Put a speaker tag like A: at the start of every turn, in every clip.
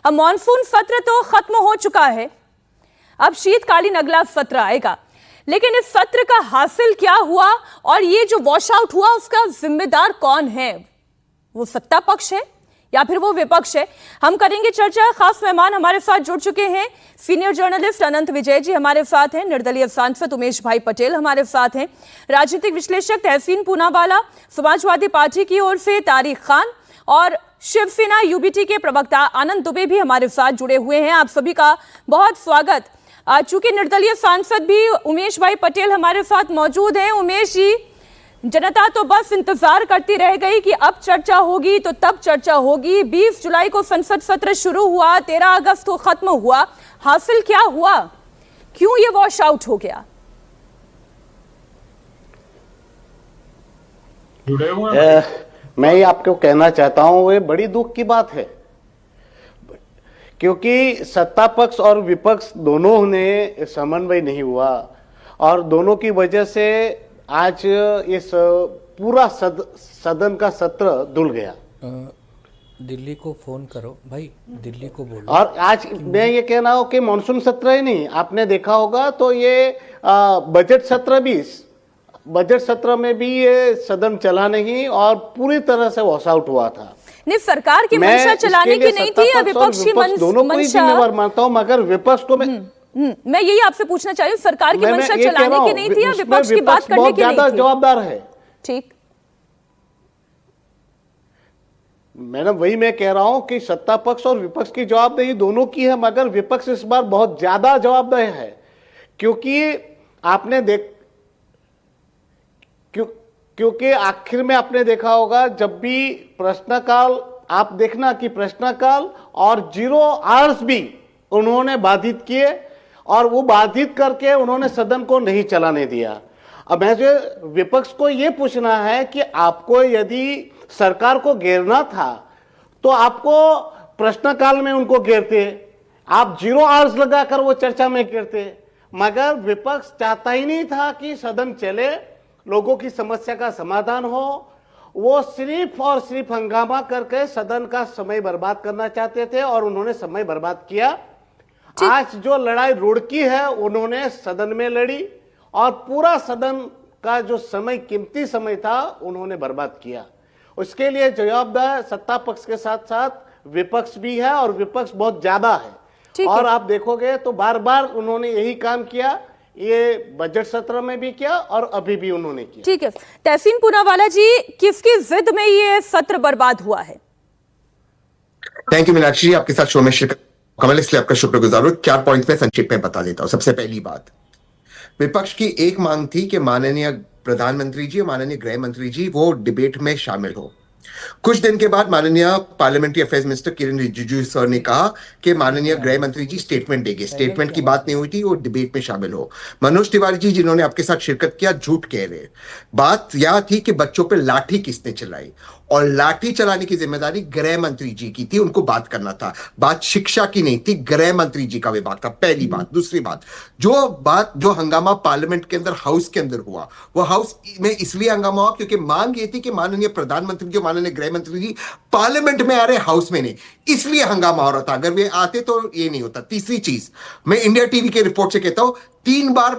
A: अब मॉनसून सत्र तो खत्म हो चुका है, अब शीतकालीन अगला सत्र आएगा, लेकिन इस सत्र का हासिल क्या हुआ और ये जो वॉश आउट हुआ उसका जिम्मेदार कौन है? वो सत्ता पक्ष है या फिर वो विपक्ष है? हम करेंगे चर्चा। खास मेहमान हमारे साथ जुड़ चुके हैं। सीनियर जर्नलिस्ट अनंत विजय जी हमारे साथ हैं, निर्दलीय सांसद उमेश भाई पटेल हमारे साथ हैं, राजनीतिक विश्लेषक तहसीन पूनावाला, समाजवादी पार्टी की ओर से तारिक खान और शिवसेना यूबीटी के प्रवक्ता आनंद दुबे भी हमारे साथ जुड़े हुए हैं। आप सभी का बहुत स्वागत। चूंकि निर्दलीय सांसद भी उमेश भाई पटेल हमारे साथ मौजूद हैं। उमेश जी, जनता तो बस इंतजार करती रह गई कि अब चर्चा होगी तो तब चर्चा होगी। 20 जुलाई को संसद सत्र शुरू हुआ, 13 अगस्त को खत्म हुआ, हासिल क्या हुआ? क्यों ये वॉश आउट हो गया?
B: मैं ये आपको कहना चाहता हूं, ये बड़ी दुख की बात है, क्योंकि सत्ता पक्ष और विपक्ष दोनों ने समन्वय नहीं हुआ और दोनों की वजह से आज इस पूरा सदन का सत्र धुल गया।
C: दिल्ली को फोन करो भाई, दिल्ली को बोलो।
B: और आज मैं ये कह रहा हूं कि मॉनसून सत्र ही नहीं, आपने देखा होगा तो ये बजट सत्र में भी ये सदन चला नहीं और पूरी तरह से वॉश आउट हुआ था।
A: नहीं, सरकार की मंशा चलाने की नहीं थी या विपक्ष की मंशा?
B: दोनों को ही जिम्मेवार मानता हूं, मगर विपक्ष को
A: मैं यही आपसे पूछना चाहिए, सरकार की मंशा चलाने की नहीं थी या विपक्ष की बात करने की नहीं थी?
B: जवाबदार है।
A: ठीक,
B: मैडम, वही मैं कह रहा हूं कि सत्ता पक्ष और विपक्ष की जवाबदेही दोनों की है, मगर विपक्ष इस बार बहुत ज्यादा जवाबदेह है, क्योंकि आखिर में आपने देखा होगा जब भी प्रश्नकाल, आप देखना कि प्रश्नकाल और 0 आवर्स भी उन्होंने बाधित किए और वो बाधित करके उन्होंने सदन को नहीं चलाने दिया। अब मुझे विपक्ष को यह पूछना है कि आपको यदि सरकार को घेरना था तो आपको प्रश्नकाल में उनको घेरते, आप 0 आवर्स लगाकर वो चर्चा में घेरते, मगर विपक्ष चाहता ही नहीं था कि सदन चले, लोगों की समस्या का समाधान हो। वो सिर्फ और सिर्फ हंगामा करके सदन का समय बर्बाद करना चाहते थे और उन्होंने समय बर्बाद किया। आज जो लड़ाई रुड़की है उन्होंने सदन में लड़ी और पूरा सदन का जो समय, कीमती समय था, उन्होंने बर्बाद किया। उसके लिए जवाबदार सत्ता पक्ष के साथ साथ विपक्ष भी है और विपक्ष बहुत ज्यादा है। और आप देखोगे तो बार बार उन्होंने यही काम किया, ये बजट सत्र में भी किया और अभी भी उन्होंने किया।
A: ठीक है, तहसीन पूनावाला जी, किसकी जिद में ये सत्र बर्बाद हुआ है?
D: थैंक यू मीनाक्षी जी, आपके साथ शो में शिरकत कमल, इसलिए आपका शुक्रगुजार हूं। 4 पॉइंट में संक्षेप में बता देता हूं। सबसे पहली बात, विपक्ष की एक मांग थी कि माननीय प्रधानमंत्री जी और माननीय गृह मंत्री जी वो डिबेट में शामिल हो। कुछ दिन के बाद माननीय पार्लियामेंट्री अफेयर्स मिनिस्टर किरण रिजिजू सर ने कहा कि माननीय गृह मंत्री जी स्टेटमेंट देंगे। स्टेटमेंट की बात नहीं हुई थी, वो डिबेट में शामिल हो। मनोज तिवारी जी जिन्होंने आपके साथ शिरकत किया, झूठ कह रहे। बात यह थी कि बच्चों पे लाठी किसने चलाई और लाठी चलाने की जिम्मेदारी गृह मंत्री जी की थी, उनको बात करना था। बात शिक्षा की नहीं थी, गृह मंत्री जी का विभाग था, पहली बात। दूसरी बात, जो हंगामा पार्लियामेंट के अंदर, हाउस के अंदर हुआ, वो हाउस में इसलिए हंगामा हुआ क्योंकि मांग ये थी कि माननीय प्रधानमंत्री जी, माननीय गृह मंत्री जी पार्लियामेंट में आ रहे, हाउस में नहीं, इसलिए हंगामा हो रहा था। अगर वे आते तो ये नहीं होता। तीसरी चीज, मैं इंडिया टीवी के रिपोर्ट से कहता हूं, 3 बार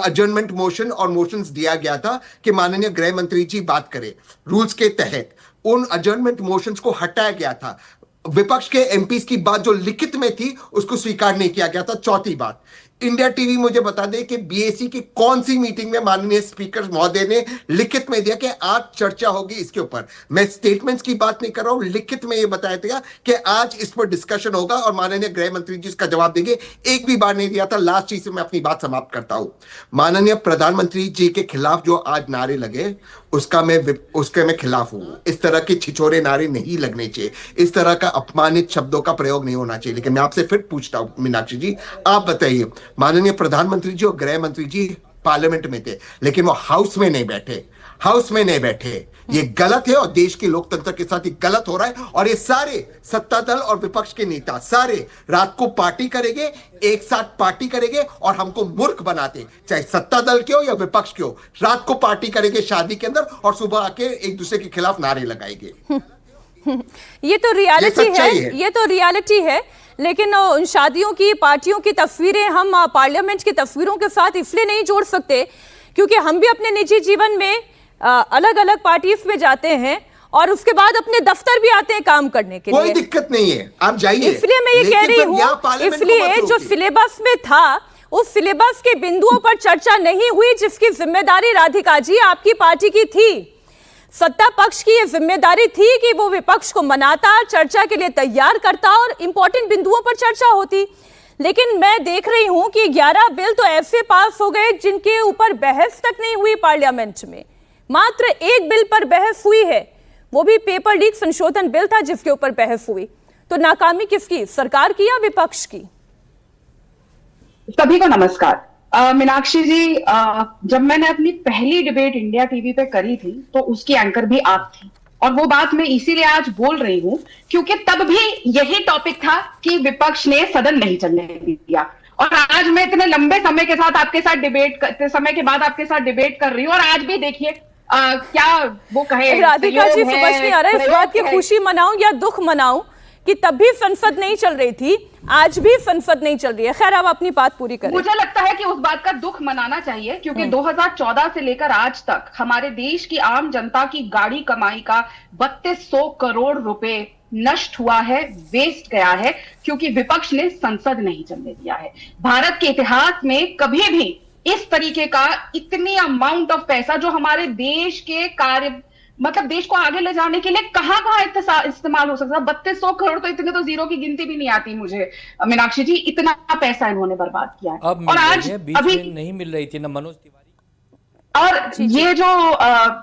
D: अजर्नमेंट मोशन और मोशंस दिया गया था कि माननीय गृह मंत्री जी बात करें। रूल्स के तहत उन अजर्नमेंट मोशंस को हटाया गया था। विपक्ष के एमपीज की बात जो लिखित में थी उसको स्वीकार नहीं किया गया था। चौथी बात, इंडिया टीवी मुझे बता दे कि बीएसी की कौन सी मीटिंग में माननीय स्पीकर महोदय ने लिखित में दिया कि आज चर्चा होगी इसके ऊपर। मैं स्टेटमेंट्स की बात नहीं कर रहा हूं, लिखित में यह बताया था कि आज इस पर डिस्कशन होगा और माननीय गृह मंत्री जी इसका जवाब देंगे। एक भी बार नहीं दिया था। लास्ट चीज से मैं अपनी बात समाप्त करता हूं। माननीय प्रधानमंत्री जी के खिलाफ जो आज नारे लगे उसके मैं खिलाफ हूं। इस तरह के छिछोरे नारे नहीं लगने चाहिए, इस तरह का अपमानित शब्दों का प्रयोग नहीं होना चाहिए। लेकिन मैं आपसे फिर पूछता हूं मीनाक्षी जी, आप बताइए, माननीय प्रधानमंत्री जी और गृह मंत्री जी पार्लियामेंट में थे लेकिन वो हाउस में नहीं बैठे। ये गलत है और देश के लोकतंत्र के साथ ये गलत हो रहा है। और ये सारे सत्ता दल और विपक्ष के नेता सारे रात को पार्टी करेंगे, एक साथ पार्टी करेंगे और हमको मूर्ख बनाते, चाहे सत्ता दल के हो या विपक्ष के हो। रात को पार्टी करेंगे शादी के अंदर और सुबह आके एक दूसरे के खिलाफ नारे लगाएंगे।
A: ये तो रियलिटी है, ये तो रियलिटी है। लेकिन उन शादियों की, पार्टियों की तस्वीरें हम पार्लियामेंट की तस्वीरों के साथ इसलिए नहीं जोड़ सकते क्योंकि हम भी अपने निजी जीवन में अलग अलग पार्टीज में जाते हैं और उसके बाद अपने दफ्तर भी आते हैं काम करने के लिए।
D: कोई दिक्कत नहीं है, आप जाइए।
A: इसलिए मैं ये कह रही हूँ, इसलिए जो सिलेबस में था उस सिलेबस के बिंदुओं पर चर्चा नहीं हुई जिसकी जिम्मेदारी राधिका जी आपकी पार्टी की थी। सत्ता पक्ष की यह जिम्मेदारी थी कि वो विपक्ष को मनाता, चर्चा के लिए तैयार करता और इंपॉर्टेंट बिंदुओं पर चर्चा होती। लेकिन मैं देख रही हूं कि 11 बिल तो ऐसे पास हो गए जिनके ऊपर बहस तक नहीं हुई पार्लियामेंट में। मात्र एक बिल पर बहस हुई है, वो भी पेपर लीक संशोधन बिल था जिसके ऊपर बहस हुई। तो नाकामी किसकी, सरकार की या विपक्ष की?
E: सभी को नमस्कार। मीनाक्षी जी, जब मैंने अपनी पहली डिबेट इंडिया टीवी पे करी थी तो उसकी एंकर भी आप थी, और वो बात मैं इसीलिए आज बोल रही हूं क्योंकि तब भी यही टॉपिक था कि विपक्ष ने सदन नहीं चलने दिया। और आज मैं इतने लंबे समय के साथ आपके साथ डिबेट कर रही हूँ, और आज भी देखिए क्या वो कहे।
A: राधिका जी, समझ नहीं आ रहा है इस बात की खुशी मनाऊं या दुख मनाऊं कि तब भी संसद नहीं चल रही थी, आज भी संसद नहीं चल रही है। खैर, आप अपनी बात पूरी करें।
E: मुझे लगता है कि उस बात का दुख मनाना चाहिए क्योंकि 2014 से लेकर आज तक हमारे देश की आम जनता की गाड़ी कमाई का 3200 करोड़ रुपए नष्ट हुआ है, वेस्ट गया है, क्योंकि विपक्ष ने संसद नहीं चलने दिया है। भारत के इतिहास में कभी भी इस तरीके का इतनी अमाउंट ऑफ पैसा जो हमारे देश के कार्य, मतलब देश को आगे ले जाने के लिए कहां इस्तेमाल हो सकता है। 3200 करोड़ तो इतने तो जीरो की गिनती भी नहीं आती मुझे, मीनाक्षी जी, इतना पैसा इन्होंने बर्बाद किया है।
C: अब
E: और आज
C: अभी नहीं मिल रही थी ना मनोज तिवारी।
E: और ये जो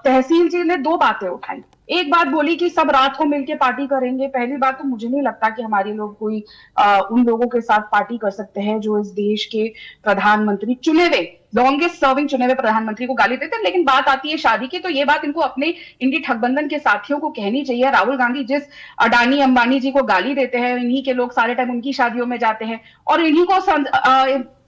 E: तहसील जी ने दो बातें उठाई, एक बात बोली कि सब रात को मिलके पार्टी करेंगे। पहली बात तो मुझे नहीं लगता कि हमारे लोग कोई उन लोगों के साथ पार्टी कर सकते हैं जो इस देश के प्रधानमंत्री, चुने हुए लॉन्गेस्ट सर्विंग चुने हुए प्रधानमंत्री को गाली देते हैं। लेकिन बात आती है शादी की, तो ये बात इनको अपने इनकी ठगबंधन के साथियों को कहनी चाहिए। राहुल गांधी जिस अडानी अंबानी जी को गाली देते हैं, इन्हीं के लोग सारे टाइम उनकी शादियों में जाते हैं, और इन्हीं को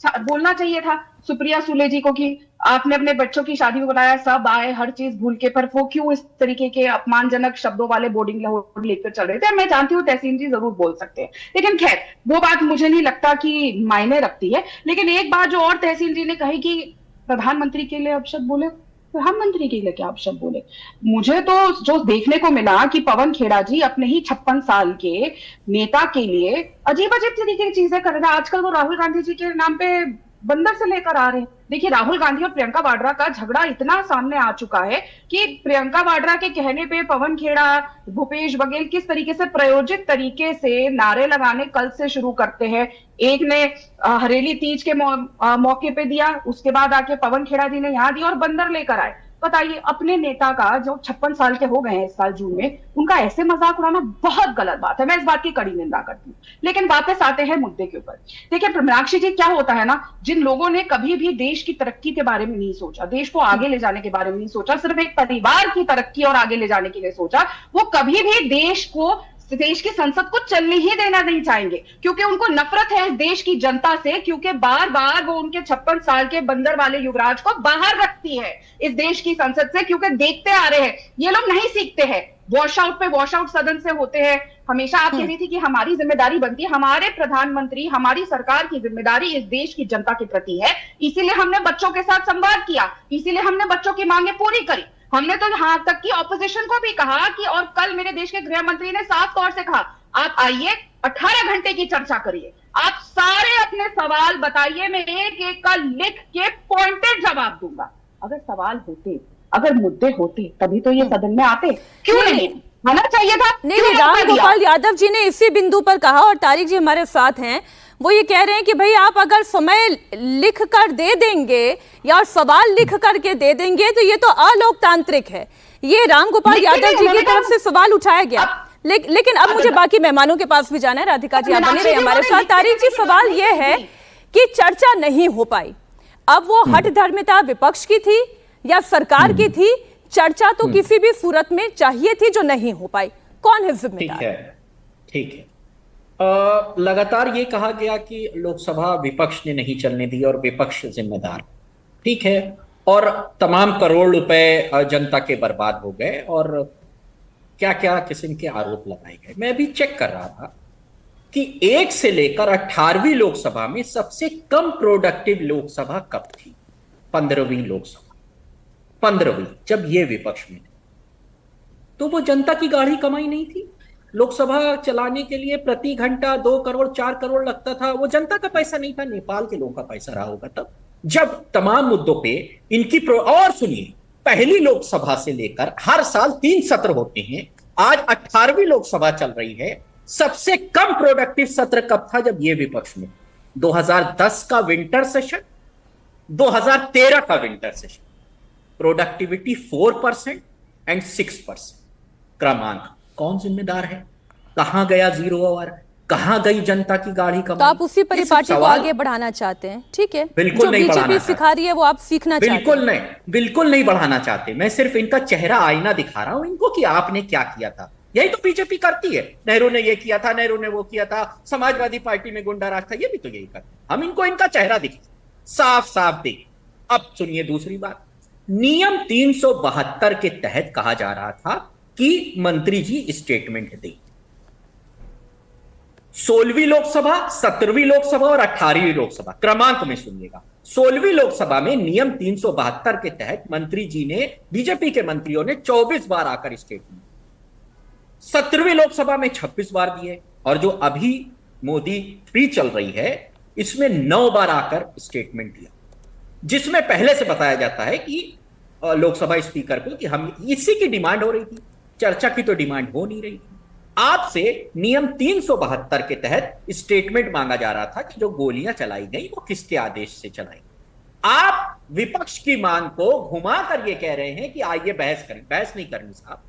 E: बोलना चाहिए था सुप्रिया सुले जी को कि आपने अपने बच्चों की शादी में बुलाया, सब आए, हर चीज भूल के, पर वो क्यों इस तरीके के अपमानजनक शब्दों वाले बोर्डिंग लेकर चल रहे थे। मैं जानती हूँ तहसील जी जरूर बोल सकते हैं, लेकिन खैर वो बात मुझे नहीं लगता कि मायने रखती है। लेकिन एक बात जो और तहसील जी ने कही कि प्रधानमंत्री के लिए अपशब्द बोले, प्रधानमंत्री के लिए क्या अपशब्द बोले। मुझे तो जो देखने को मिला कि पवन खेड़ा जी अपने ही 56 साल के नेता के लिए अजीब अजीब तरीके की चीजें कर रहे हैं। आजकल वो राहुल गांधी जी के नाम पे बंदर से लेकर आ रहे हैं। देखिए, राहुल गांधी और प्रियंका वाड्रा का झगड़ा इतना सामने आ चुका है कि प्रियंका वाड्रा के कहने पे पवन खेड़ा, भूपेश बघेल किस तरीके से प्रायोजित तरीके से नारे लगाने कल से शुरू करते हैं। एक ने हरेली तीज के मौके पे दिया, उसके बाद आके पवन खेड़ा जी ने यहां दिया और बंदर लेकर आए। बताइए, अपने नेता का जो 56 साल के हो गए हैं इस साल जून में, उनका ऐसे मजाक उड़ाना बहुत गलत बात है। मैं इस बात की कड़ी निंदा करती हूँ। लेकिन वापस आते हैं मुद्दे के ऊपर। देखिए मीनाक्षी जी, क्या होता है ना, जिन लोगों ने कभी भी देश की तरक्की के बारे में नहीं सोचा, देश को आगे ले जाने के बारे में नहीं सोचा, सिर्फ एक परिवार की तरक्की और आगे ले जाने के लिए सोचा, वो कभी भी देश की संसद को चलने ही देना नहीं चाहेंगे, क्योंकि उनको नफरत है इस देश की जनता से, क्योंकि बार बार वो उनके 56 साल के बंदर वाले युवराज को बाहर रखती है इस देश की संसद से, क्योंकि देखते आ रहे हैं ये लोग नहीं सीखते हैं। वॉश आउट पे वॉश आउट सदन से होते हैं। हमेशा आप कह रही थी कि हमारी जिम्मेदारी बनती है, हमारे प्रधानमंत्री, हमारी सरकार की जिम्मेदारी इस देश की जनता के प्रति है। इसीलिए हमने बच्चों के साथ संवाद किया, इसीलिए हमने बच्चों की मांगे पूरी करी। हमने तो यहां तक कि ऑपोजिशन को भी कहा कि, और कल मेरे देश के गृह मंत्री ने साफ तौर से कहा, आप आइए 18 घंटे की चर्चा करिए, आप सारे अपने सवाल बताइए, मैं एक एक का लिख के पॉइंटेड जवाब दूंगा। अगर सवाल होते, अगर मुद्दे होते, तभी तो ये सदन में आते। क्यों नहीं आना चाहिए था?
A: नहीं, रामगोपाल यादव जी ने इसी बिंदु पर कहा, और तारिक जी हमारे साथ हैं, वो ये कह रहे हैं कि भाई आप अगर समय लिख कर दे देंगे या सवाल लिख करके दे देंगे तो ये तो अलोकतांत्रिक है। ये रामगोपाल यादव जी की तरफ से सवाल उठाया गया। लेकिन अब मुझे बाकी मेहमानों के पास भी जाना है। राधिका जी, आप बने रहे हमारे साथ। तारिक जी, सवाल ये है कि चर्चा नहीं हो पाई, अब वो हठधर्मिता विपक्ष की थी या सरकार की थी? चर्चा तो किसी भी सूरत में चाहिए थी जो नहीं हो पाई, कौन है जिम्मेदार?
F: ठीक है। लगातार ये कहा गया कि लोकसभा विपक्ष ने नहीं चलने दी और विपक्ष जिम्मेदार, ठीक है, और तमाम करोड़ रुपए जनता के बर्बाद हो गए और क्या क्या किस्म के आरोप लगाए गए। मैं अभी चेक कर रहा था, कि 1 से लेकर 18वीं लोकसभा में सबसे कम प्रोडक्टिव लोकसभा कब थी? 15वीं लोकसभा, 15वीं, जब ये विपक्ष में थे। तो वो जनता की गाढ़ी कमाई नहीं थी। लोकसभा चलाने के लिए प्रति घंटा 2 करोड़ 4 करोड़ लगता था, वो जनता का पैसा नहीं था, नेपाल के लोगों का पैसा रहा होगा तब, जब तमाम मुद्दों पे इनकी और सुनिए, पहली लोकसभा से लेकर हर साल 3 सत्र होते हैं, आज 18वीं लोकसभा चल रही है। सबसे कम प्रोडक्टिव सत्र कब था? जब ये विपक्ष में 2010 का विंटर सेशन, 2013 का विंटर सेशन, प्रोडक्टिविटी 4% एंड 6%। क्रमांक कौन जिम्मेदार है? कहां गया 0 आवर? कहां गई जनता की गाढ़ी कमाई?
A: तो आप उसी परिपाटी को आगे बढ़ाना चाहते हैं, ठीक है?
F: बिल्कुल नहीं बढ़ाना
A: बीजेपी सिखा रही है वो आप सीखना चाहते हैं?
F: बिल्कुल नहीं बढ़ाना चाहते। मैं सिर्फ इनका चेहरा आईना दिखा रहा हूं इनको कि आपने क्या किया था। यही तो बीजेपी करती है, नेहरू ने ये किया था, नेहरू ने वो किया था, समाजवादी पार्टी में गुंडा राज था, ये भी तो यही करते। हम इनको इनका चेहरा दिखा, साफ साफ देखें। अब सुनिए दूसरी बात, नियम 372 के तहत कहा जा रहा था कि मंत्री जी स्टेटमेंट दें। 16वीं लोकसभा, 17वीं लोकसभा और 18वीं लोकसभा, क्रमांक में सुनिएगा। 16वीं लोकसभा में नियम 372 के तहत मंत्री जी ने, बीजेपी के मंत्रियों ने 24 बार आकर स्टेटमेंट, 17वीं लोकसभा में 26 बार दिए, और जो अभी मोदी 3 चल रही है इसमें 9 बार आकर स्टेटमेंट दिया, जिसमें पहले से बताया जाता है कि लोकसभा स्पीकर को कि हम, इसी की डिमांड हो रही थी, चर्चा की तो डिमांड हो नहीं रही थी। आपसे नियम 372 के तहत स्टेटमेंट मांगा जा रहा था कि जो गोलियां चलाई गई वो किसके आदेश से चलाई। आप विपक्ष की मांग को घुमा कर ये कह रहे हैं कि आइए बहस करें। बहस नहीं करनी साहब।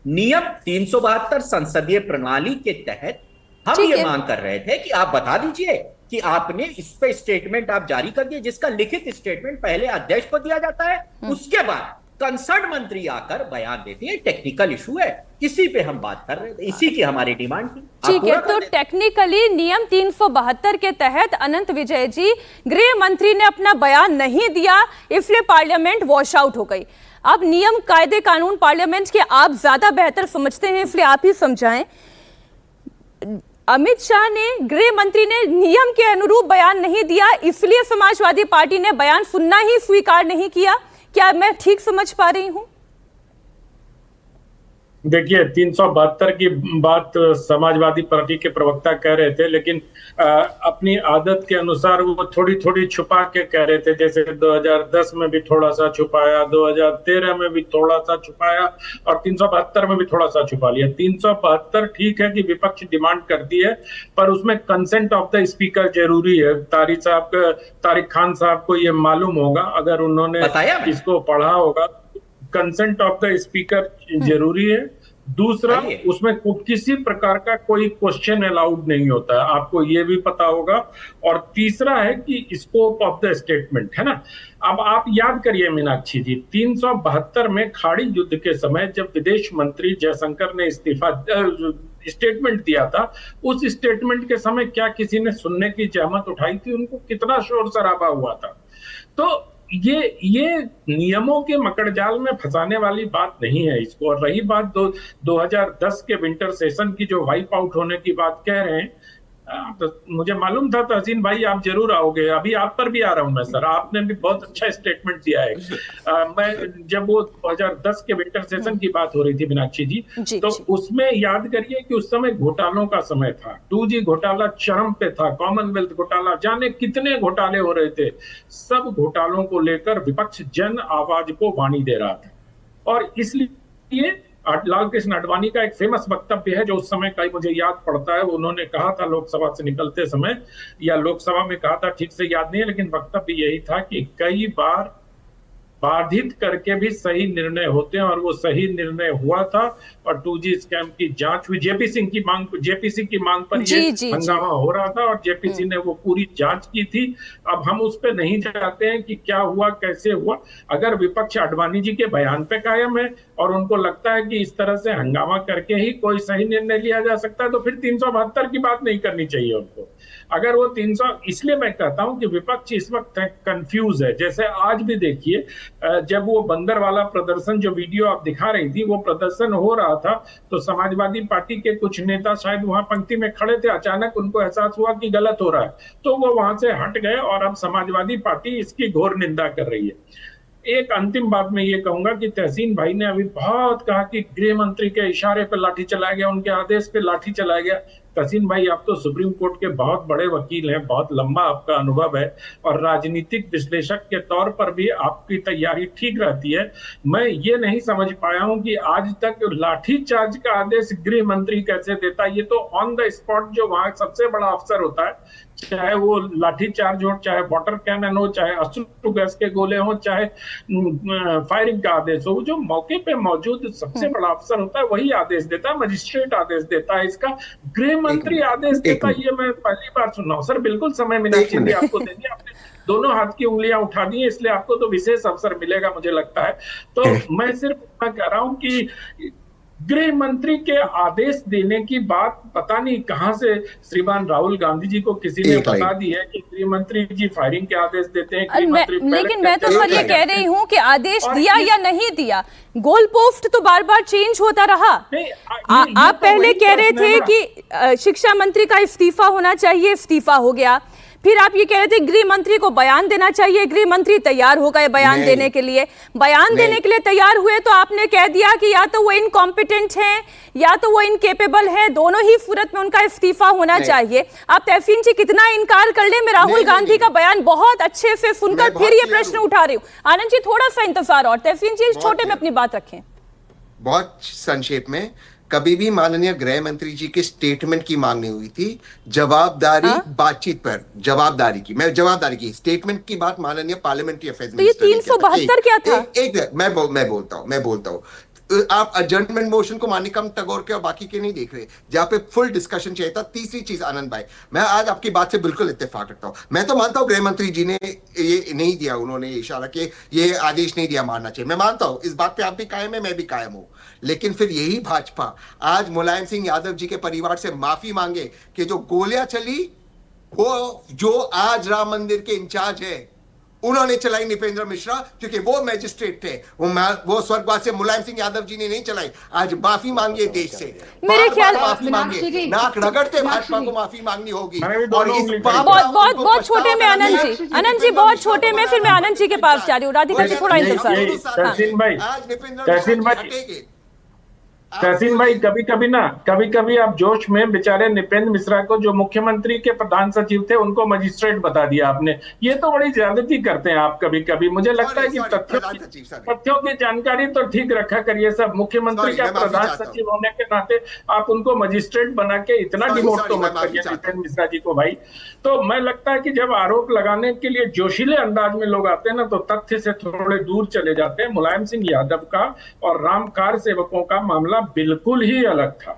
F: नियम 372 संसदीय प्रणाली के तहत हम ये मांग कर रहे थे कि आप बता दीजिए कि आपने इस पे स्टेटमेंट आप जारी कर दिए, जिसका लिखित स्टेटमेंट पहले अध्यक्ष को दिया जाता है, उसके बाद कंसर्न मंत्री आकर बयान देते हैं। टेक्निकल इशू है, इसी पे हम बात कर रहे थे, इसी की हमारी डिमांड थी।
A: ठीक है, तो टेक्निकली नियम 372 के तहत अनंत विजय जी, गृह मंत्री ने अपना बयान नहीं दिया, इसलिए पार्लियामेंट वॉश आउट हो गई। अब नियम, कायदे, कानून पार्लियामेंट के आप ज्यादा बेहतर समझते हैं, इसलिए आप ही समझाएं। अमित शाह ने, गृह मंत्री ने नियम के अनुरूप बयान नहीं दिया, इसलिए समाजवादी पार्टी ने बयान सुनना ही स्वीकार नहीं किया। क्या मैं ठीक समझ पा रही हूं?
G: देखिए, 372 की बात समाजवादी पार्टी के प्रवक्ता कह रहे थे, लेकिन अपनी आदत के अनुसार वो थोड़ी थोड़ी छुपा के कह रहे थे। जैसे 2010 में भी थोड़ा सा छुपाया, 2013 में भी थोड़ा सा छुपाया, और 372 में भी थोड़ा सा छुपा लिया। 372 ठीक है कि विपक्ष डिमांड करती है, पर उसमें कंसेंट ऑफ द स्पीकर जरूरी है। तारिक खान साहब को ये मालूम होगा, अगर उन्होंने इसको पढ़ा होगा। कंसेंट ऑफ द स्पीकर जरूरी है। दूसरा, उसमें किसी प्रकार का कोई क्वेश्चन अलाउड नहीं होता है, आपको ये भी पता होगा। और तीसरा है कि स्कोप ऑफ द स्टेटमेंट, है ना। अब आप याद करिए मीनाक्षी जी, 372 में खाड़ी युद्ध के समय जब विदेश मंत्री जयशंकर ने स्टेटमेंट दिया था, उस स्टेटमेंट के समय क्या किसी ने सुनने की जहमत उठाई थी? उनको कितना शोर शराबा हुआ था। तो ये नियमों के मकड़जाल में फंसाने वाली बात नहीं है इसको। और रही बात 2010 के विंटर सेशन की, जो वाइप आउट होने की बात कह रहे हैं, तो मुझे मालूम था तहसीन भाई आप जरूर आओगे। अभी आप पर भी आ रहा हूं मैं सर, आपने भी बहुत अच्छा स्टेटमेंट दिया है। मैं जब वो 2010 के विंटर सेशन की बात हो रही थी मीनाक्षी जी, तो उसमें याद करिए कि उस समय घोटालों का समय था। 2G घोटाला चरम पे था, कॉमनवेल्थ घोटाला, जाने कितने घोटाले हो रहे थे। सब घोटालों को लेकर विपक्ष जन आवाज को वाणी दे रहा था। और इसलिए लाल कृष्ण आडवाणी का एक फेमस वक्तव्य है जो उस समय का मुझे याद पड़ता है। उन्होंने कहा था लोकसभा से निकलते समय, या लोकसभा में कहा था, ठीक से याद नहीं है, लेकिन वक्तव्य यही था कि कई बार बाधित करके भी सही निर्णय होते हैं, और वो सही निर्णय हुआ था। और 2G स्कैम की जांच हुई, जेपीसी की मांग पर ये हंगामा हो रहा था, और जेपीसी ने वो पूरी जांच की थी। अब हम उस पर नहीं जाते हैं कि क्या हुआ, कैसे हुआ। अगर विपक्ष आडवाणी जी के बयान पे कायम है और उनको लगता है कि इस तरह से हंगामा करके ही कोई सही निर्णय लिया जा सकता है, तो फिर 372 की बात नहीं करनी चाहिए उनको। अगर वो 300, इसलिए मैं कहता हूं कि विपक्ष इस वक्त कंफ्यूज है। जैसे आज भी देखिए, जब वो बंदर वाला प्रदर्शन जो वीडियो आप दिखा रही थी, वो प्रदर्शन हो रहा था तो समाजवादी पार्टी के कुछ नेता शायद वहां पंक्ति में खड़े थे, अचानक उनको एहसास हुआ कि गलत हो रहा है तो वो वहां से हट गए और अब समाजवादी पार्टी इसकी घोर निंदा कर रही है। एक अंतिम बात मैं ये कहूंगा कि तहसीन भाई ने अभी बहुत कहा कि गृह मंत्री के इशारे पर लाठी चलाया गया, उनके आदेश पे लाठी चलाया गया। तहसीन भाई, आप तो सुप्रीम कोर्ट के बहुत बड़े वकील हैं, बहुत लंबा आपका अनुभव है और राजनीतिक विश्लेषक के तौर पर भी आपकी तैयारी ठीक रहती है। मैं ये नहीं समझ पाया हूं कि आज तक लाठी चार्ज का आदेश गृह मंत्री कैसे देता है। ये तो ऑन द स्पॉट जो वहां सबसे बड़ा अफसर होता है, चाहे वो लाठी चार्ज हो, चाहे वाटर कैनन हो, चाहे अश्रु गैस के गोले हो, चाहे फायरिंग का आदेश हो, जो मौके पे मौजूद सबसे बड़ा अफसर होता है वही आदेश देता है, मजिस्ट्रेट आदेश देता है। इसका गृह मंत्री आदेश देता है, ये मैं पहली बार सुन रहा हूं। सर बिल्कुल समय मीनाक्षी जी आपको दे दिया, आपने दोनों हाथ की उंगलियां उठा दी, इसलिए आपको तो विशेष अवसर मिलेगा मुझे लगता है। तो मैं सिर्फ मैं कह रहा हूं कि गृह मंत्री के आदेश देने की बात पता नहीं कहां से श्रीमान राहुल गांधी जी को किसी ने बता दी है कि गृह मंत्री जी फायरिंग के आदेश देते हैं।
A: लेकिन मैं तो सर ये कह रही हूं कि आदेश दिया या नहीं दिया, गोल पोस्ट तो बार बार चेंज होता रहा। आप पहले कह रहे थे कि शिक्षा मंत्री का इस्तीफा होना चाहिए, इस्तीफा हो गया। फिर आप ये कह रहे थे गृह मंत्री को बयान देना चाहिए, गृह मंत्री तैयार हो गए बयान देने के लिए। बयान देने के लिए तैयार हुए तो आपने कह दिया कि या तो वो इनकॉम्पिटेंट हैं या तो वो इनकेपेबल है, दोनों ही सूरत में उनका इस्तीफा होना चाहिए। आप तहसीन जी कितना इनकार कर ले, मैं राहुल गांधी का बयान बहुत अच्छे से सुनकर फिर ये प्रश्न उठा रही हूँ। आनंद जी थोड़ा सा इंतजार और, तहसीन जी छोटे में अपनी बात रखें।
D: बहुत संक्षेप में, कभी भी माननीय गृह मंत्री जी के स्टेटमेंट की मांग नहीं हुई थी। जवाबदारी बातचीत पर, जवाबदारी की स्टेटमेंट की बात माननीय पार्लियामेंट्री अफेयर्स
A: तो ये 372 क्या था?
D: एक मैं बोलता हूँ। आप अजर्नमेंट मोशन को मानिकम टैगोर के और बाकी के नहीं देख रहे, जहां पे फुल डिस्कशन चाहिए था। तीसरी चीज आनंद भाई, मैं आज आपकी बात से बिल्कुल इत्तेफाक रखता हूं। मैं तो मानता हूं गृह मंत्री जी ने ये नहीं दिया, उन्होंने इशारा कि ये आदेश नहीं दिया मारना चाहिए, मैं मानता हूं। इस बात पे आप भी कायम है, मैं भी कायम हूं। लेकिन फिर यही भाजपा आज मुलायम सिंह यादव जी के परिवार से माफी मांगे कि जो गोलियां चली वो जो आज राम मंदिर के इंचार्ज है उन्होंने चलाई, नृपेंद्र मिश्रा, क्योंकि वो मैजिस्ट्रेट थे। वो स्वर्गवासी से मुलायम सिंह यादव जी ने नहीं चलाई। आज माफी मांगिए देश से,
A: मेरे ख्याल
D: माफी मांगिए, नाक रगड़ते भाजपा को माफी मांगनी होगी। और
A: बहुत छोटे में आनंद जी बहुत छोटे में, फिर मैं आनंद जी के पास जा रही हूँ। राधिका जी थोड़ा इंतजार।
G: तहसीन भाई, कभी कभी आप जोश में बेचारे नृपेंद्र मिश्रा को, जो मुख्यमंत्री के प्रधान सचिव थे, उनको मजिस्ट्रेट बता दिया आपने। ये तो बड़ी ज्यादती करते हैं आप कभी कभी। मुझे लगता है कि तथ्यों की जानकारी तो ठीक रखा करिए। सब मुख्यमंत्री का प्रधान सचिव होने के नाते आप उनको मजिस्ट्रेट बना के इतना डिमोट तो मत करिए नृपेंद्र मिश्रा जी को भाई। तो मैं लगता है कि जब आरोप लगाने के लिए जोशीले अंदाज में लोग आते हैं ना, तो तथ्य से थोड़े दूर चले जाते हैं। मुलायम सिंह यादव का और राम कार सेवकों का मामला बिल्कुल ही अलग था।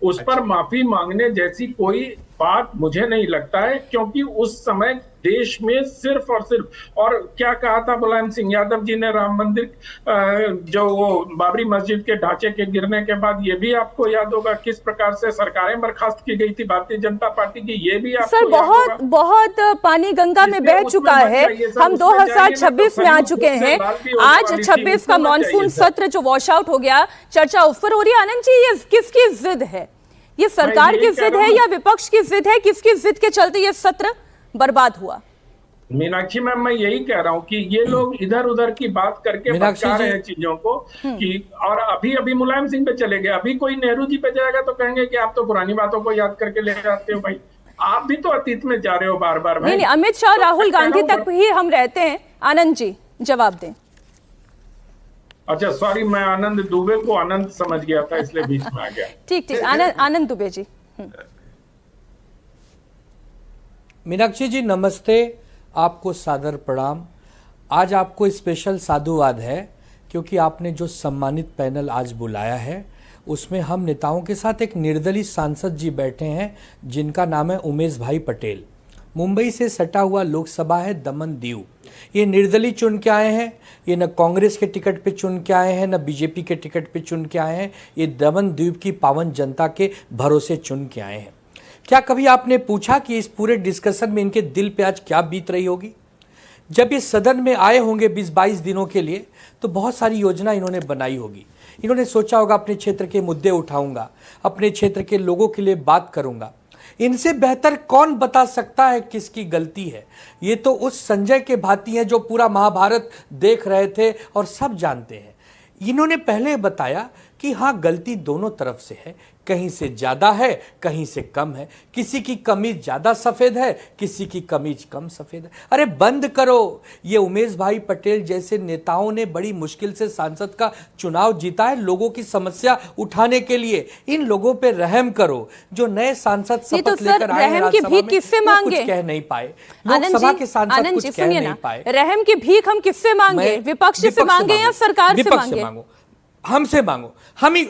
G: उस पर माफी मांगने जैसी कोई बात मुझे नहीं लगता है, क्योंकि उस समय देश में सिर्फ और सिर्फ, और क्या कहा था मुलायम सिंह यादव जी ने राम मंदिर जो वो बाबरी मस्जिद के ढांचे के गिरने के बाद, ये भी आपको याद होगा किस प्रकार से सरकारें बर्खास्त की गई थी भारतीय जनता पार्टी की। ये भी आपको
A: सर बहुत पानी गंगा में बह चुका है। हम 2026 में आ चुके हैं। आज 26 का मॉनसून सत्र जो वॉश आउट हो गया, चर्चा उस पर हो रही है। आनंद जी, ये किसकी जिद है? ये सरकार की जिद है या विपक्ष की जिद है? किसकी जिद के चलते ये सत्र बर्बाद हुआ?
G: मीनाक्षी मैम, मैं यही कह रहा हूँ कि ये लोग इधर उधर की बात करके भटका रहे हैं चीजों को कि, और अभी मुलायम सिंह पे चले गए। अभी कोई नेहरू जी पे जाएगा तो कहेंगे कि आप तो पुरानी बातों को याद करके ले जाते हो भाई। आप भी तो अतीत में जा रहे हो बार बार भाई।
A: नहीं, अमित शाह राहुल गांधी तक ही हम रहते हैं। आनंद जी जवाब दें।
G: अच्छा सॉरी, मैं आनंद दुबे को आनंद समझ गया था, इसलिए बीच में आ गया।
A: ठीक, आनंद दुबे जी।
C: मीनाक्षी जी नमस्ते, आपको सादर प्रणाम। आज आपको स्पेशल साधुवाद है क्योंकि आपने जो सम्मानित पैनल आज बुलाया है उसमें हम नेताओं के साथ एक निर्दलीय सांसद जी बैठे हैं जिनका नाम है उमेश भाई पटेल। मुंबई से सटा हुआ लोकसभा है दमन दीव। ये निर्दलीय चुन के आए हैं, ये न कांग्रेस के टिकट पे चुन के आए हैं न बीजेपी के टिकट पे चुन के आए हैं। ये दमन द्वीप की पावन जनता के भरोसे चुन के आए हैं। क्या कभी आपने पूछा कि इस पूरे डिस्कशन में इनके दिल पे आज क्या बीत रही होगी? जब ये सदन में आए होंगे 20-22 दिनों के लिए, तो बहुत सारी योजना इन्होंने बनाई होगी। इन्होंने सोचा होगा अपने क्षेत्र के मुद्दे उठाऊंगा, अपने क्षेत्र के लोगों के लिए बात करूंगा। इनसे बेहतर कौन बता सकता है किसकी गलती है? ये तो उस संजय के भांति हैं जो पूरा महाभारत देख रहे थे और सब जानते हैं। इन्होंने पहले बताया कि हाँ, गलती दोनों तरफ से है, कहीं से ज्यादा है, कहीं से कम है, किसी की कमीज ज्यादा सफेद है, किसी की कमीज कम सफेद है। अरे बंद करो। ये उमेश भाई पटेल जैसे नेताओं ने बड़ी मुश्किल से सांसद का चुनाव जीता है लोगों की समस्या उठाने के लिए। इन लोगों पे रहम करो। जो नए सांसद शपथ लेकर आए हैं राज्यसभा में,
A: किससे
C: वो
A: मांगे?
C: कुछ कह नहीं पाए। लोकसभा के सांसद कुछ कह नहीं पाए।
A: रहम की भीख हम किससे मांगे? विपक्ष से मांगे या सरकार से मांगे?
C: मांगो, हमसे मांगो। हम ही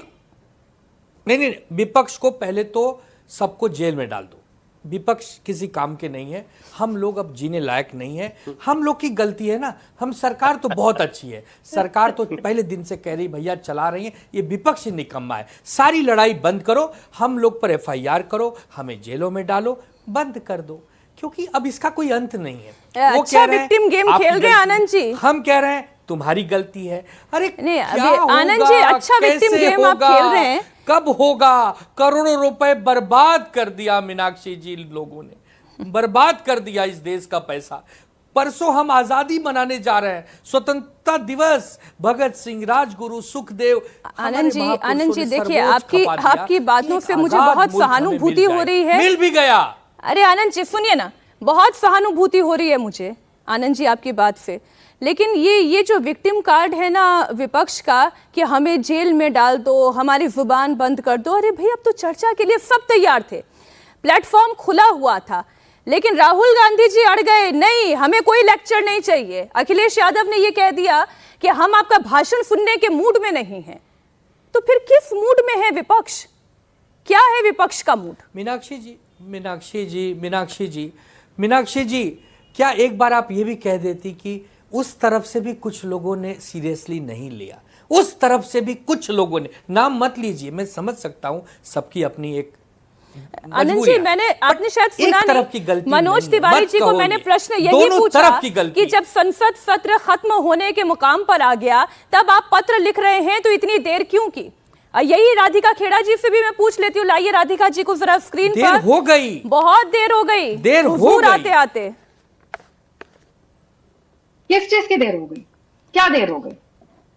C: नहीं, विपक्ष को पहले तो सबको जेल में डाल दो। विपक्ष किसी काम के नहीं है। हम लोग अब जीने लायक नहीं है। हम लोग की गलती है ना। हम सरकार तो बहुत अच्छी है, सरकार तो पहले दिन से कह रही भैया चला रही है। ये विपक्ष निकम्मा है। सारी लड़ाई बंद करो, हम लोग पर FIR करो, हमें जेलों में डालो, बंद कर दो, क्योंकि अब इसका कोई अंत नहीं है। वो
A: अच्छा विक्टिम गेम खेल रहे हैं आनंद जी।
C: हम कह रहे हैं तुम्हारी गलती है। अरे
A: नहीं,
C: क्या होगा?
A: आनंद जी, अच्छा विक्टिम गेम आप खेल रहे हैं।
C: कब होगा? करोड़ों रुपए बर्बाद कर दिया मीनाक्षी जी, लोगों ने बर्बाद कर दिया इस देश का पैसा। परसों हम आजादी मनाने जा रहे हैं, स्वतंत्रता दिवस। भगत सिंह, राजगुरु, सुखदेव।
A: आनंद जी देखिए, आपकी बातों से मुझे बहुत सहानुभूति हो रही है।
C: मिल भी गया।
A: अरे आनंद जी सुनिए ना, बहुत सहानुभूति हो रही है मुझे आनंद जी आपकी बात से। लेकिन ये जो विक्टिम कार्ड है ना विपक्ष का, कि हमें जेल में डाल दो, हमारी जुबान बंद कर दो। अरे भाई, अब तो चर्चा के लिए सब तैयार थे, प्लेटफॉर्म खुला हुआ था, लेकिन राहुल गांधी जी अड़ गए। नहीं, हमें कोई लेक्चर नहीं चाहिए। अखिलेश यादव ने ये कह दिया कि हम आपका भाषण सुनने के मूड में नहीं हैं। तो फिर किस मूड में है विपक्ष? क्या है विपक्ष का मूड?
C: मीनाक्षी जी, क्या एक बार आप ये भी कह देती कि उस तरफ से भी कुछ लोगों ने सीरियसली नहीं लिया, उस तरफ से भी कुछ लोगों ने, नाम मत लीजिए, मैं समझ सकता हूं सबकी अपनी एक
A: आनंद जी, आपने शायद सुना नहीं, मनोज तिवारी जी को मैंने प्रश्न यही पूछा कि जब संसद सत्र खत्म होने के मुकाम पर आ गया, तब आप पत्र लिख रहे हैं, तो इतनी देर क्यों की? यही राधिका खेड़ा जी से भी मैं पूछ लेती हूँ। लाइए राधिका जी को जरा स्क्रीन पर।
C: देर हो गई,
A: बहुत देर हो गई,
C: देर हो गई
A: आते आते।
E: किस चीज की देर हो गई? क्या देर हो गई?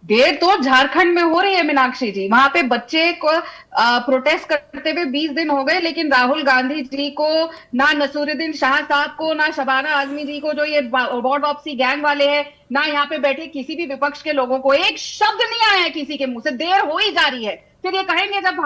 E: देर तो झारखंड में हो रही है मीनाक्षी जी। वहां पे बच्चे को प्रोटेस्ट करते हुए 20 दिन हो गए, लेकिन राहुल गांधी जी को, ना नसूरुद्दीन शाह साहब को, ना शबाना आजमी जी को, जो ये वॉर्ड वापसी गैंग वाले हैं, ना यहाँ पे बैठे किसी भी विपक्ष के लोगों को एक शब्द नहीं आया है किसी के मुंह से। देर हो ही जा रही है। फिर ये कहेंगे जब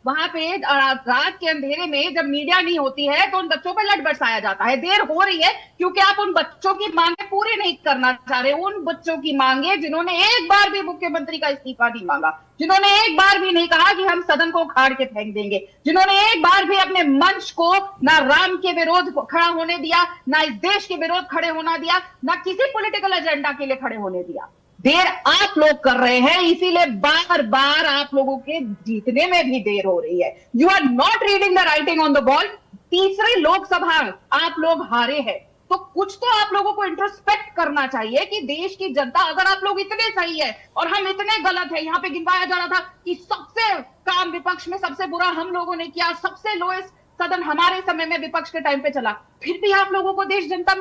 E: वहां पे रात के अंधेरे में जब मीडिया नहीं होती है तो उन बच्चों पर लठ बरसाया जाता है। देर हो रही है क्योंकि आप उन बच्चों की मांगे पूरी नहीं करना चाह रहे। उन बच्चों की मांगे जिन्होंने एक बार भी मुख्यमंत्री का इस्तीफा नहीं मांगा, जिन्होंने एक बार भी नहीं कहा कि हम सदन को उखाड़ के फेंक देंगे, जिन्होंने एक बार भी अपने मंच को ना राम के विरोध खड़ा होने दिया, ना इस देश के विरोध खड़े होना दिया, ना किसी पॉलिटिकल एजेंडा के लिए खड़े होने दिया। देर आप लोग कर रहे हैं, इसीलिए बार बार आप लोगों के जीतने में भी देर हो रही है। You are not reading the writing on the wall. तीसरी लोकसभा आप लोग हारे हैं, तो कुछ तो आप लोगों को इंट्रोस्पेक्ट करना चाहिए कि देश की जनता, अगर आप लोग इतने सही है और हम इतने गलत है। यहाँ पे गिनवाया जा रहा था कि सबसे काम विपक्ष में सबसे बुरा हम लोगों ने किया, सबसे लोएस्ट सदन हमारे समय में विपक्ष के टाइम पे चला, फिर भी आप लोगों को देश जनता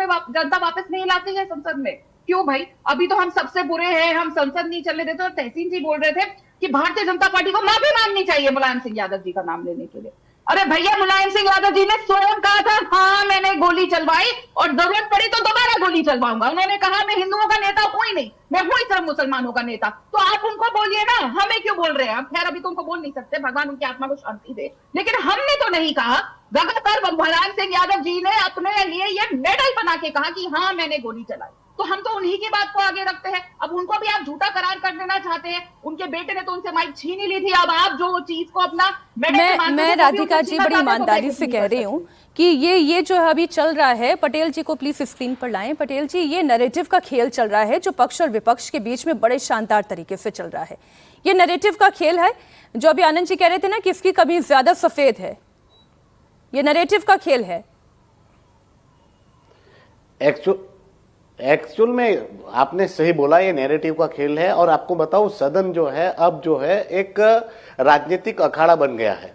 E: वापस नहीं लाती है संसद में। क्यों भाई? अभी तो हम सबसे बुरे हैं, हम संसद नहीं चलने देते। और तहसीन जी बोल रहे थे कि भारतीय जनता पार्टी को माफी मांगनी चाहिए मुलायम सिंह यादव जी का नाम लेने के लिए। अरे भैया, मुलायम सिंह यादव जी ने स्वयं कहा था हाँ मैंने गोली चलवाई और जरूरत पड़ी तो दोबारा गोली चलवाऊंगा। उन्होंने कहा मैं हिंदुओं का नेता हूं ही नहीं, मैं हूं सिर्फ मुसलमानों का नेता। तो आप उनको बोलिए ना, हमें क्यों बोल रहे हैं? खैर अभी तो उनको बोल नहीं सकते, भगवान उनकी आत्मा को शांति दे, लेकिन हमने तो नहीं कहा। लगातार मुलायम सिंह यादव जी ने अपने लिए ये मेडल बना के कहा कि हाँ मैंने गोली चलाई, तो हम तो उन्हीं की बात को आगे रखते हैं। अब उनको भी आप झूठा करार कर देना चाहते हैं। उनके बेटे ने तो उनसे माइक छीन ही ली थी, अब आप जो चीज को अपना
A: मैं राधिका जी बड़ी ईमानदारी से कह रही हूँ कि ये जो अभी चल रहा है, पटेल जी को प्लीज स्क्रीन पर लाएं। पटेल जी, ये नैरेटिव का खेल चल रहा है जो पक्ष और विपक्ष के बीच में बड़े शानदार तरीके से चल रहा है। ये नैरेटिव का खेल है जो अभी आनंद जी कह रहे थे ना कि इसकी कमीज ज्यादा सफेद है, ये नैरेटिव का खेल है।
B: एक्चुअल में आपने सही बोला, ये नैरेटिव का खेल है। और आपको बताऊं, सदन जो है अब जो है एक राजनीतिक अखाड़ा बन गया है,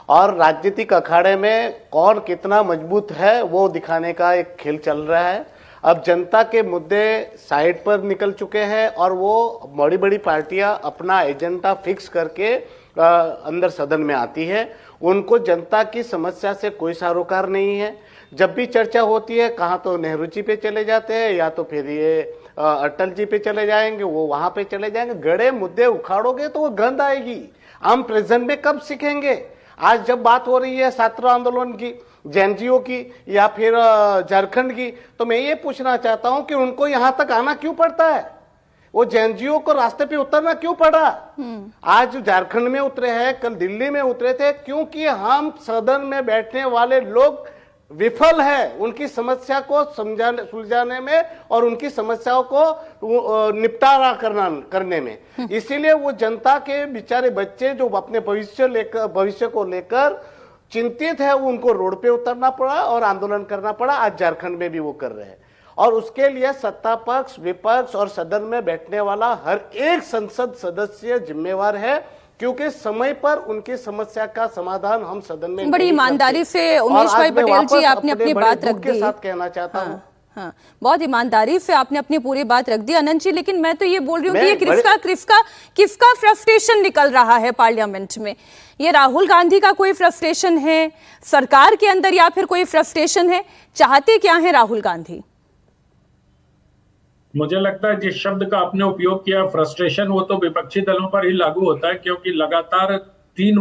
B: और राजनीतिक अखाड़े में कौन कितना मजबूत है वो दिखाने का एक खेल चल रहा है। अब जनता के मुद्दे साइड पर निकल चुके हैं और वो बड़ी बड़ी पार्टियां अपना एजेंडा फिक्स करके अंदर सदन में आती है। उनको जनता की समस्या से कोई सरोकार नहीं है। जब भी चर्चा होती है, कहाँ तो नेहरू जी पे चले जाते हैं, या तो फिर ये अटल जी पे चले जाएंगे, वो वहां पे चले जाएंगे। गड़े मुद्दे उखाड़ोगे तो वो गंद आएगी। हम प्रेजेंट में कब सीखेंगे? आज जब बात हो रही है छात्र आंदोलन की, जेएनजीओ की, या फिर झारखंड की, तो मैं ये पूछना चाहता हूं कि उनको यहां तक आना क्यों पड़ता है? वो जेएनजीओ को रास्ते पे उतरना क्यों पड़ा? आज झारखंड में उतरे हैं, कल दिल्ली में उतरे थे, क्योंकि हम सदन में बैठने वाले लोग विफल है उनकी समस्या को सुलझाने में और उनकी समस्याओं को निपटारा करने में। इसीलिए वो जनता के बेचारे बच्चे जो अपने भविष्य को लेकर चिंतित है, उनको रोड पे उतरना पड़ा और आंदोलन करना पड़ा। आज झारखंड में भी वो कर रहे हैं, और उसके लिए सत्ता पक्ष, विपक्ष और सदन में बैठने वाला हर एक संसद सदस्य जिम्मेवार है, क्योंकि समय पर उनकी समस्या का समाधान हम सदन में
A: बड़ी ईमानदारी से उमेश भाई पटेल जी आपने अपनी बात रख दी।
B: साथ कहना चाहता हूँ,
A: हाँ, बहुत ईमानदारी से आपने अपनी पूरी बात रख दी अनंत जी। लेकिन मैं तो ये बोल रही हूँ कि ये किसका फ्रस्ट्रेशन निकल रहा है पार्लियामेंट में? ये राहुल गांधी का कोई फ्रस्ट्रेशन है, सरकार के अंदर, या फिर कोई फ्रस्ट्रेशन है? चाहते क्या है राहुल गांधी?
G: मुझे लगता है जिस शब्द का आपने उपयोग किया फ्रस्ट्रेशन, वो तो विपक्षी दलों पर ही लागू होता है, क्योंकि लगातार तीन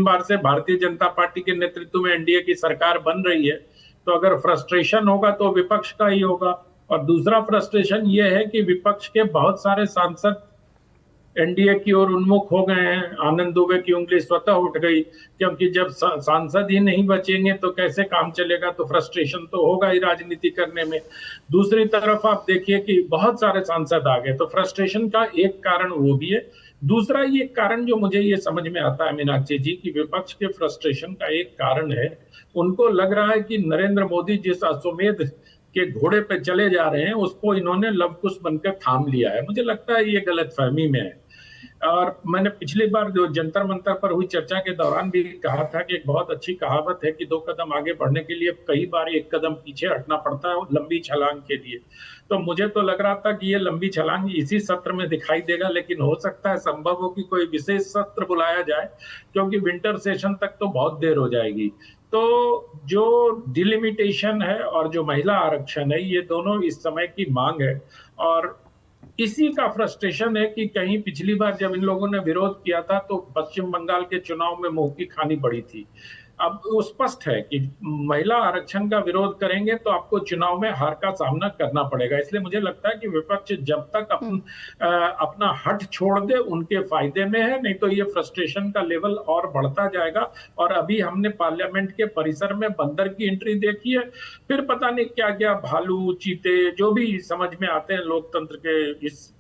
G: बार से भारतीय जनता पार्टी के नेतृत्व में एनडीए की सरकार बन रही है। तो अगर फ्रस्ट्रेशन होगा तो विपक्ष का ही होगा। और दूसरा फ्रस्ट्रेशन ये है कि विपक्ष के बहुत सारे सांसद एनडीए की ओर उन्मुख हो गए हैं। आनंद दुबे की उंगली स्वतः उठ गई, क्योंकि जब सांसद ही नहीं बचेंगे तो कैसे काम चलेगा? तो फ्रस्ट्रेशन तो होगा ही राजनीति करने में। दूसरी तरफ आप देखिए कि बहुत सारे सांसद आ गए, तो फ्रस्ट्रेशन का एक कारण वो भी है। दूसरा ये कारण जो मुझे ये समझ में आता है मीनाक्षी जी, कि विपक्ष के फ्रस्ट्रेशन का एक कारण है, उनको लग रहा है कि नरेंद्र मोदी जिस अश्वमेध के घोड़े पे चले जा रहे हैं उसको इन्होंने लवकुश बनकर थाम लिया है। मुझे लगता है ये गलतफहमी में है। और मैंने पिछली बार जो जंतर मंतर पर हुई चर्चा के दौरान भी कहा था कि एक बहुत अच्छी कहावत है कि 2 कदम आगे बढ़ने के लिए कई बार 1 कदम पीछे हटना पड़ता है लंबी छलांग के लिए। तो मुझे तो लग रहा था कि ये लंबी छलांग इसी सत्र में दिखाई देगा, लेकिन हो सकता है संभव हो कि कोई विशेष सत्र बुलाया जाए, क्योंकि विंटर सेशन तक तो बहुत देर हो जाएगी। तो जो डिलिमिटेशन है और जो महिला आरक्षण है, ये दोनों इस समय की मांग है। और इसी का फ्रस्ट्रेशन है कि कहीं पिछली बार जब इन लोगों ने विरोध किया था तो पश्चिम बंगाल के चुनाव में मुंह की खानी पड़ी थी। अब स्पष्ट है कि महिला आरक्षण का विरोध करेंगे तो आपको चुनाव में हार का सामना करना पड़ेगा। इसलिए मुझे लगता है कि विपक्ष जब तक अपना हट छोड़ दे उनके फायदे में है, नहीं तो ये फ्रस्ट्रेशन का लेवल और बढ़ता जाएगा। और अभी हमने पार्लियामेंट के परिसर में बंदर की एंट्री देखी है, फिर पता नहीं क्या क्या भालू, चीते, जो भी समझ में आते हैं लोकतंत्र के इस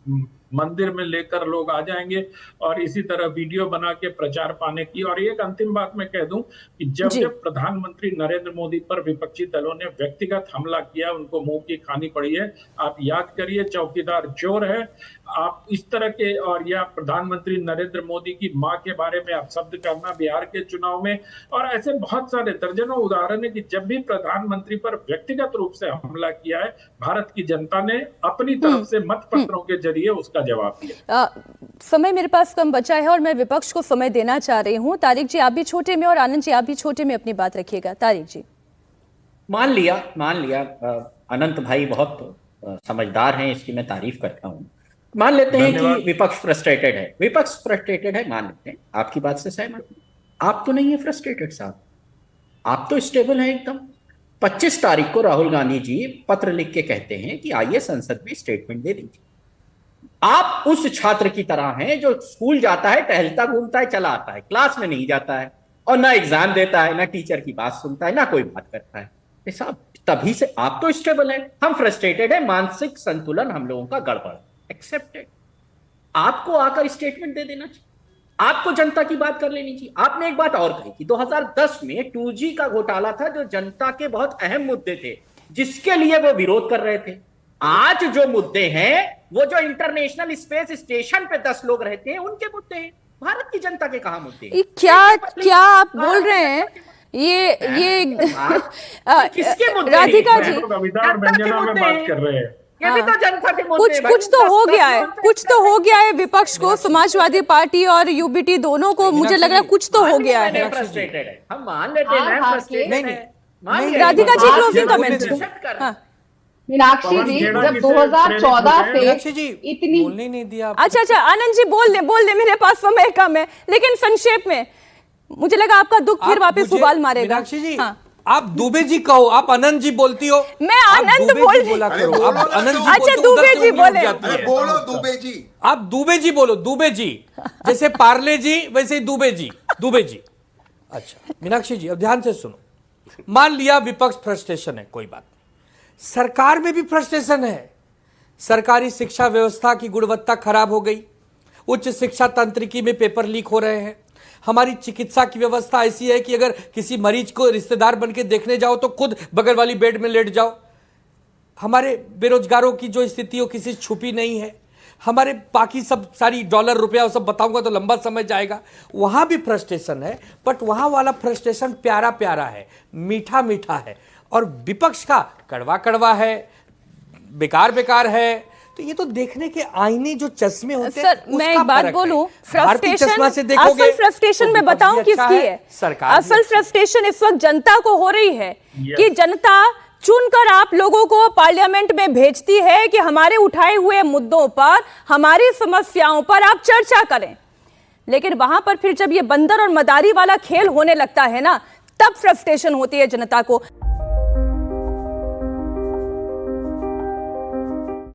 G: मंदिर में लेकर लोग आ जाएंगे और इसी तरह वीडियो बना के प्रचार पाने की। और एक अंतिम बात मैं कह दूं कि जब प्रधानमंत्री नरेंद्र मोदी पर विपक्षी दलों ने व्यक्तिगत हमला किया, उनको मुंह की खानी पड़ी है। आप याद करिए, चौकीदार चोर है। आप इस तरह के, और या प्रधानमंत्री नरेंद्र मोदी की मां के बारे में आप शब्द करना बिहार के चुनाव में, और ऐसे बहुत सारे दर्जनों उदाहरण है कि जब भी प्रधानमंत्री पर व्यक्तिगत रूप से हमला किया है, भारत की जनता ने अपनी तरफ से मत पत्रों के जरिए उसका जवाब दिया।
A: समय मेरे पास कम बचा है और मैं विपक्ष को समय देना चाह रही हूँ। तारिक जी आप भी छोटे में और आनंद जी आप भी छोटे में अपनी बात रखिएगा। तारिक जी।
F: मान लिया अनंत भाई बहुत समझदार हैं, इसकी मैं तारीफ करता हूँ। मान लेते हैं कि विपक्ष फ्रस्ट्रेटेड है, मान लेते हैं, आपकी बात से सहमत। आप तो नहीं है फ्रस्ट्रेटेड साहब, आप तो स्टेबल हैं एकदम। 25 तारीख को राहुल गांधी जी पत्र लिख के कहते हैं कि आइए संसद में स्टेटमेंट दे दीजिए। आप उस छात्र की तरह हैं जो स्कूल जाता है, टहलता घूमता है, चला आता है, क्लास में नहीं जाता है और ना एग्जाम देता है, ना टीचर की बात सुनता है, ना कोई बात करता है। साहब तभी से आप तो स्टेबल हैं, हम फ्रस्ट्रेटेड है, मानसिक संतुलन हम लोगों का गड़बड़, एक्सेप्टेड। आपको आकर स्टेटमेंट दे देना चाहिए। आपको जनता की बात कर लेनी चाहिए। आपने एक बात और कही कि 2010 में 2G का घोटाला था, जो जनता के बहुत अहम मुद्दे थे, जिसके लिए वो विरोध कर रहे थे। आज जो मुद्दे हैं, वो जो इंटरनेशनल स्पेस स्टेशन पे 10 लोग रहते हैं, उनके मुद्दे हैं। भारत की जनता के कहां मुद्दे हैं?
A: क्या आप बोल रहे हैं? ये
F: किसके मुद्दे
A: राधिका
F: हैं?
A: जी,
G: कविता और व्यंजना में बात कर रहे हैं।
F: ये भी तो जनता के मुद्दे हैं भाई।
A: कुछ तो हो गया है, कुछ तो हो गया है विपक्ष को, समाजवादी पार्टी और यूबीटी दोनों को। मुझे लग रहा है कुछ तो हो गया है।
F: फ्रस्ट्रेटेड है, हम मान लेते हैं फ्रस्ट्रेटेड है।
A: Radhika ji, closing comment.
E: मीनाक्षी जी, जब 2014 से
C: मीनाक्षी जी
E: इतनी
C: बोलने नहीं दिया।
A: अच्छा, आनंद जी बोल ले, मेरे पास समय कम है, लेकिन संक्षेप में। मुझे लगा आपका दुख फिर वापस उबाल मारेगा।
C: मीनाक्षी जी, आप दुबे जी कहो, आप आनंद जी बोलती हो।
A: मैं आनंद बोल
C: बोला करो, आप आनंद जी
A: अच्छा,
C: बोलते हो,
A: दुबे
C: उधर से
A: जी
C: उंगली
A: बोले।
C: उठ जाती है।
D: बोलो दुबे जी।
C: आप दुबे जी बोलो, दुबे जी, जैसे पार्ले जी वैसे ही दुबे जी। अच्छा मीनाक्षी जी, अब ध्यान से सुनो। मान लिया विपक्ष फ्रस्ट्रेशन है, कोई बात नहीं। सरकार में भी फ्रस्ट्रेशन है। सरकारी शिक्षा व्यवस्था की गुणवत्ता खराब हो गई, उच्च शिक्षा तंत्रिकी में पेपर लीक हो रहे हैं। हमारी चिकित्सा की व्यवस्था ऐसी है कि अगर किसी मरीज को रिश्तेदार बन के देखने जाओ तो खुद बगल वाली बेड में लेट जाओ। हमारे बेरोजगारों की जो स्थिति हो किसी छुपी नहीं है। हमारे बाकी सब सारी डॉलर रुपया सब बताऊंगा तो लंबा समय जाएगा। वहां भी फ्रस्ट्रेशन है, बट वहां वाला फ्रस्ट्रेशन प्यारा प्यारा है, मीठा मीठा है, और विपक्ष का कड़वा कड़वा है, बेकार बेकार है। तो ये तो देखने के आईने जो चश्मे होते हैं,
A: सर मैं एक बात बोलूं,
C: चश्मा से
A: फ्रस्ट्रेशन,
C: देखोगे
A: असल फ्रस्ट्रेशन
C: तो
A: मैं बताऊं
C: विपक्ष भी अच्छा
A: किसकी है?
C: सरकार भी
A: असल
C: अच्छा है।
A: फ्रस्ट्रेशन इस वक्त जनता को हो रही है कि जनता चुनकर आप लोगों को पार्लियामेंट में भेजती है कि हमारे उठाए हुए मुद्दों पर, हमारी समस्याओं पर आप चर्चा करें। लेकिन वहां पर फिर जब ये बंदर और मदारी वाला खेल होने लगता है ना, तब फ्रस्ट्रेशन होती है जनता को।